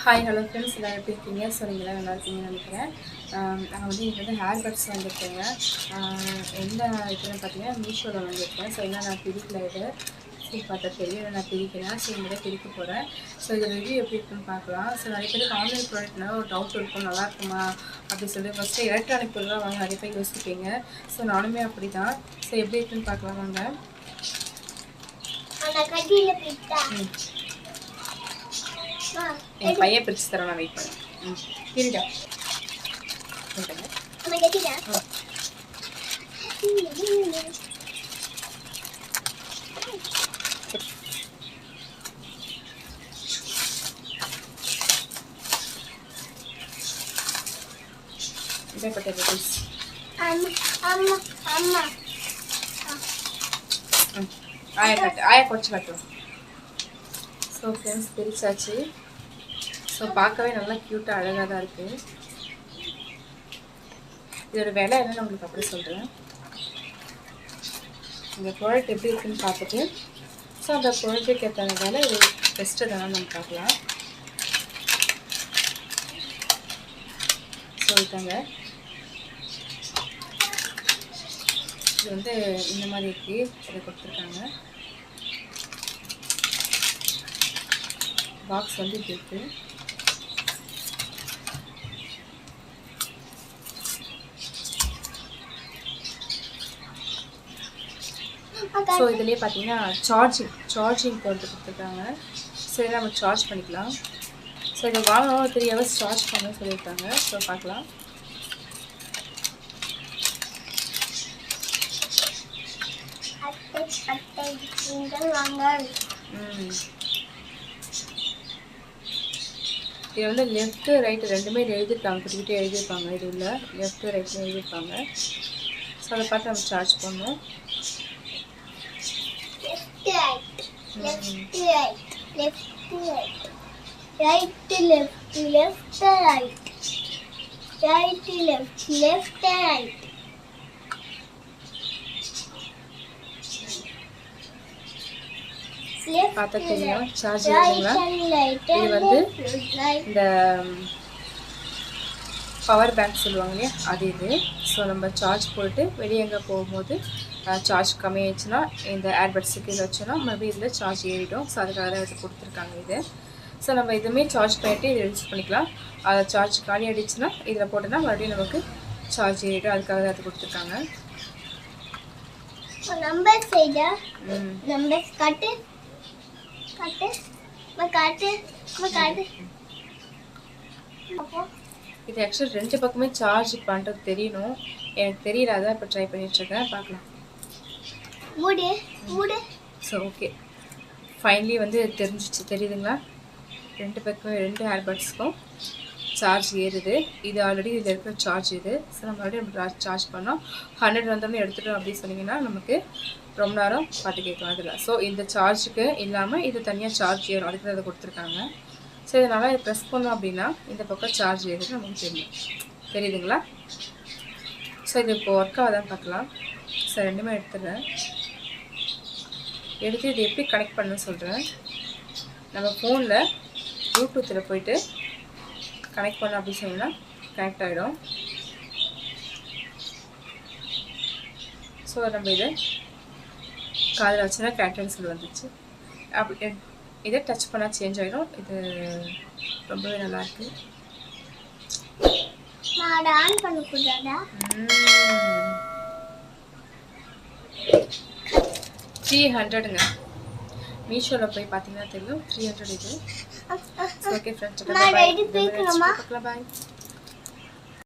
Hi hello friends, எல்லோரும் எப்படி இருக்கீங்க? ஸோ நீங்களாம் நல்லா இருக்கீங்கன்னு நினைக்கிறேன். நான் வந்து இன்றைக்கி வந்து ஹேர் கட்ஸ் வந்துருக்கேங்க. எந்த இதுன்னு பார்த்தீங்கன்னா மீஷோவில் வந்துருக்கேன். ஸோ என்ன நான் பிரிக்கல, இது சரி பார்த்தா தெரியும், நான் பிரிக்கிறேன். ஸோ இந்த மாதிரி பிரிக்க போகிறேன். ஸோ இது ரிவ்யூ எப்படி இருக்குன்னு பார்க்கலாம். ஸோ நிறைய பேருக்கு ஆன்லைன் ப்ராடக்ட்னா ஒரு டவுட் இருக்கும், நல்லா இருக்குமா அப்படின்னு சொல்லி ஃபஸ்ட்டு எலக்ட்ரானிக் பொருளாக வாங்க நிறைய பேர் யோசிப்பீங்க. ஸோ நானுமே அப்படி தான். ஸோ எப்படி இருக்குன்னு பார்க்கலாம் வாங்க. என் பையன் பிரிச்சு தரேன், நான் வெயிட் பண்ணேன். சரிடா இதை பட்ட ப்ளீஸ். ஆயா குறைச்சி காட்டுவோம். So friends பிரிச்சாச்சு. ஸோ பார்க்கவே நல்லா க்யூட்டாக அழகாக தான் இருக்குது. இதோட விலை என்னன்னு உங்களுக்கு அப்படி சொல்கிறேன். இந்த ப்ராடக்ட் எப்படி இருக்குன்னு பார்த்துட்டு ஸோ அந்த ப்ராடக்ட்டுக்கு ஏற்ற விலை இது பெஸ்ட்டு தானே நம்ம பார்க்கலாம். ஸோ இதாங்க, இது வந்து இந்த மாதிரி இருக்குது. இதை கொடுத்துருக்காங்க. பாக்ஸ் வந்து இப்படி இருக்குது. ஸோ இதுலேயே பார்த்தீங்கன்னா சார்ஜிங் போட்டு கொடுத்துருக்காங்க. ஸோ இதை நம்ம சார்ஜ் பண்ணிக்கலாம். ஸோ இதை வாங்கணும் 3 hours சார்ஜ் பண்ண சொல்லியிருக்காங்க. ஸோ பார்க்கலாம். இது வந்து லெஃப்ட்டு ரைட்டு ரெண்டுமே எழுதியிருக்காங்க, கிட்டே எழுதியிருப்பாங்க. இது உள்ள லெஃப்ட்டு ரைட்டில் எழுதியிருப்பாங்க. ஸோ அதை பார்த்து நம்ம சார்ஜ் பண்ணணும். பார்த்தா தெரியும் சார்ஜ் ஏறுங்களா. இது வந்து இந்த பவர் பேங்க் சொல்லுவாங்க இல்லையா, அது இது. ஸோ நம்ம சார்ஜ் போட்டு வெளியே எங்கே போகும்போது சார்ஜ் கம்மியாகிடுச்சுன்னா இந்த ஏர்பட்ஸுக்கு இதை வச்சோன்னா மறுபடியும் இதில் சார்ஜ் ஏறிடும். ஸோ அதுக்காக தான் இது கொடுத்துருக்காங்க இது. ஸோ நம்ம இதுவுமே சார்ஜ் பண்ணிவிட்டு இதை யூஸ் பண்ணிக்கலாம். அதை சார்ஜ் காலி ஆகிடுச்சுன்னா இதில் போட்டோன்னா மறுபடியும் நமக்கு சார்ஜ் ஏறிடும். அதுக்காக தான் அது கொடுத்துருக்காங்க. இது ஆக்சுவலி 2 பக்கமே சார்ஜ் பண்ணுறது தெரியணும். எனக்கு தெரியல, அதான் இப்போ ட்ரை பண்ணிட்டுருக்கேன். பார்க்கலாம். ஸோ ஓகே, ஃபைனலி வந்து தெரிஞ்சிச்சு, தெரியுதுங்களா? 2 பக்கம் 2 ஏர்பட்ஸ்க்கும் சார்ஜ் ஏறுது. இது ஆல்ரெடி இதில் இருக்கிற சார்ஜ் இது. ஸோ நம்ம மறுபடியும் நம்ம சார்ஜ் பண்ணோம் 100 வந்தோம்னு எடுத்துட்டோம் அப்படின்னு சொன்னீங்கன்னா நமக்கு ரொம்ப நேரம் பாட்டு கேட்கலாம் அதில். ஸோ இந்த சார்ஜுக்கு இல்லாமல் இது தனியாக சார்ஜ் ஏறும், அதுக்கு அதை கொடுத்துருக்காங்க. ஸோ இதனால் இதை ப்ரெஸ் பண்ணோம் அப்படின்னா இந்த பக்கம் சார்ஜ் ஏறுது நமக்கு தெரியும். தெரியுதுங்களா? ஸோ இது இப்போ ஒர்க் ஆகுதான்னு பார்க்கலாம். ஸோ ரெண்டுமே எடுத்துடுறேன். எடுத்து இது எப்படி கனெக்ட் பண்ணணும்னு சொல்கிறேன். நம்ம ஃபோனில் ப்ளூடூத்தில் போய்ட்டு கனெக்ட் பண்ணோம் அப்படின்னு சொன்னால் கனெக்ட் ஆகிடும். ஸோ நம்ம இதை காதில் வச்சுன்னா கனெக்ட்னு சொல்லி வந்துச்சு. அப்படி இதை டச் பண்ணால் சேஞ்ச் ஆகிடும். இது ரொம்பவே நல்லாயிருக்கு. 300ங்க. மீஷோவில் போய் பார்த்தீங்கன்னா தெரியும் 300 இது. ஓகே ஃப்ரெண்ட்ஸ், பாய்.